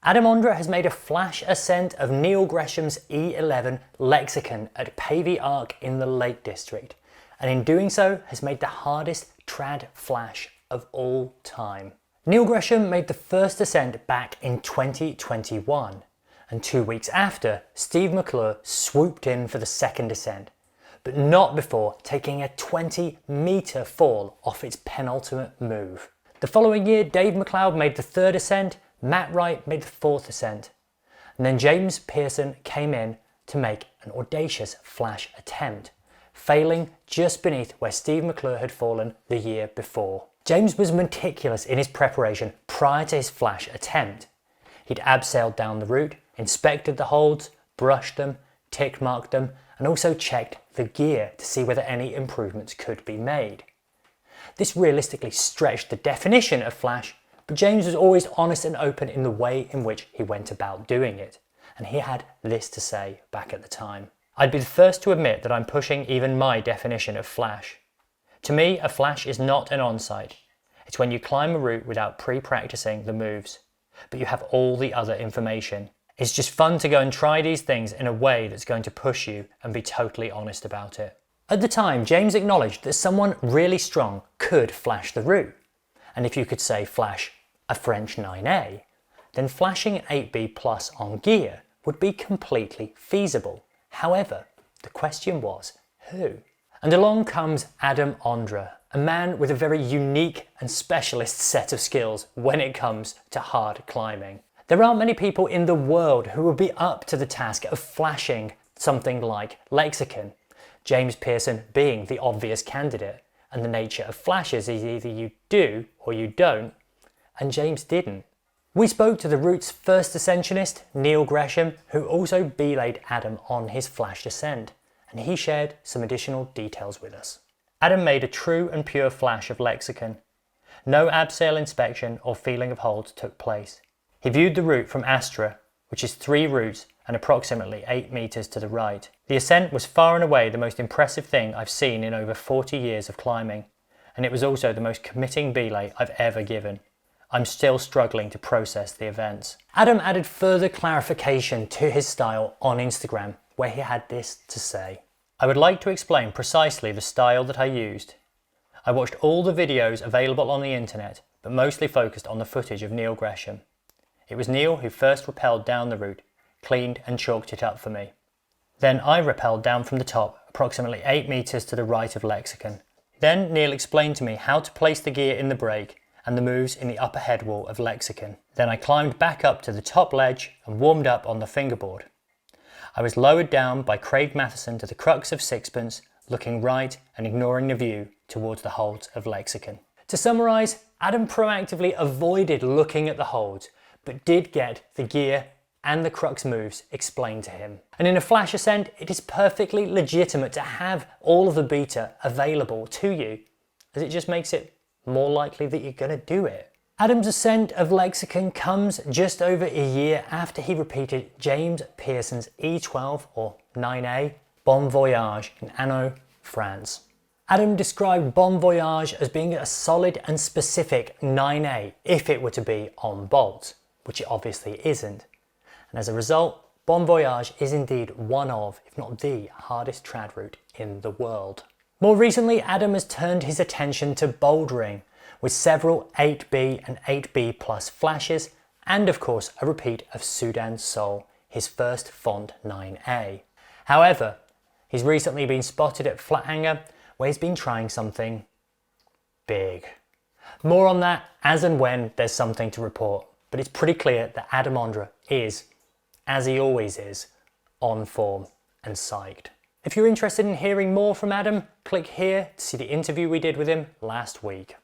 Adam Ondra has made a flash ascent of Neil Gresham's E11 Lexicon at Pavey Ark in the Lake District, and in doing so has made the hardest trad flash of all time. Neil Gresham made the first ascent back in 2021, and 2 weeks after, Steve McClure swooped in for the second ascent, but not before taking a 20-metre fall off its penultimate move. The following year, Dave McLeod made the third ascent, Matt Wright made the fourth ascent, and then James Pearson came in to make an audacious flash attempt, failing just beneath where Steve McClure had fallen the year before. James was meticulous in his preparation prior to his flash attempt. He'd abseiled down the route, inspected the holds, brushed them, tick marked them, and also checked the gear to see whether any improvements could be made. This realistically stretched the definition of flash, but James was always honest and open in the way in which he went about doing it, and he had this to say back at the time. I'd be the first to admit that I'm pushing even my definition of flash. To me, a flash is not an on-site. It's when you climb a route without pre-practicing the moves, but you have all the other information. It's just fun to go and try these things in a way that's going to push you and be totally honest about it. At the time, James acknowledged that someone really strong could flash the route. And if you could say flash a French 9A, then flashing an 8B plus on gear would be completely feasible. However, the question was, who? And along comes Adam Ondra, a man with a very unique and specialist set of skills when it comes to hard climbing. There aren't many people in the world who would be up to the task of flashing something like Lexicon, James Pearson being the obvious candidate, and the nature of flashes is either you do or you don't, and James didn't. We spoke to the route's first ascensionist, Neil Gresham, who also belayed Adam on his flash ascent, and he shared some additional details with us. Adam made a true and pure flash of Lexicon. No abseil inspection or feeling of holds took place. He viewed the route from Astra, which is 3 routes and approximately 8 metres to the right. The ascent was far and away the most impressive thing I've seen in over 40 years of climbing, and it was also the most committing belay I've ever given. I'm still struggling to process the events. Adam added further clarification to his style on Instagram, where he had this to say. I would like to explain precisely the style that I used. I watched all the videos available on the internet, but mostly focused on the footage of Neil Gresham. It was Neil who first rappelled down the route, cleaned and chalked it up for me. Then I rappelled down from the top, approximately 8 metres to the right of Lexicon. Then Neil explained to me how to place the gear in the brake and the moves in the upper head wall of Lexicon. Then I climbed back up to the top ledge and warmed up on the fingerboard. I was lowered down by Craig Matheson to the crux of Sixpence, looking right and ignoring the view towards the holds of Lexicon. To summarise, Adam proactively avoided looking at the holds, but did get the gear and the crux moves explained to him. And in a flash ascent, it is perfectly legitimate to have all of the beta available to you, as it just makes it more likely that you're going to do it. Adam's ascent of Lexicon comes just over a year after he repeated James Pearson's E12 or 9A Bon Voyage in Anneau, France. Adam described Bon Voyage as being a solid and specific 9A if it were to be on bolts, which it obviously isn't. And as a result, Bon Voyage is indeed one of, if not the hardest trad route in the world. More recently, Adam has turned his attention to bouldering, with several 8B and 8B plus flashes, and of course a repeat of Sudan Sol, his first Font 9A. However, he's recently been spotted at Flathanger, where he's been trying something big. More on that as and when there's something to report, but it's pretty clear that Adam Ondra is, as he always is, on form and psyched. If you're interested in hearing more from Adam, click here to see the interview we did with him last week.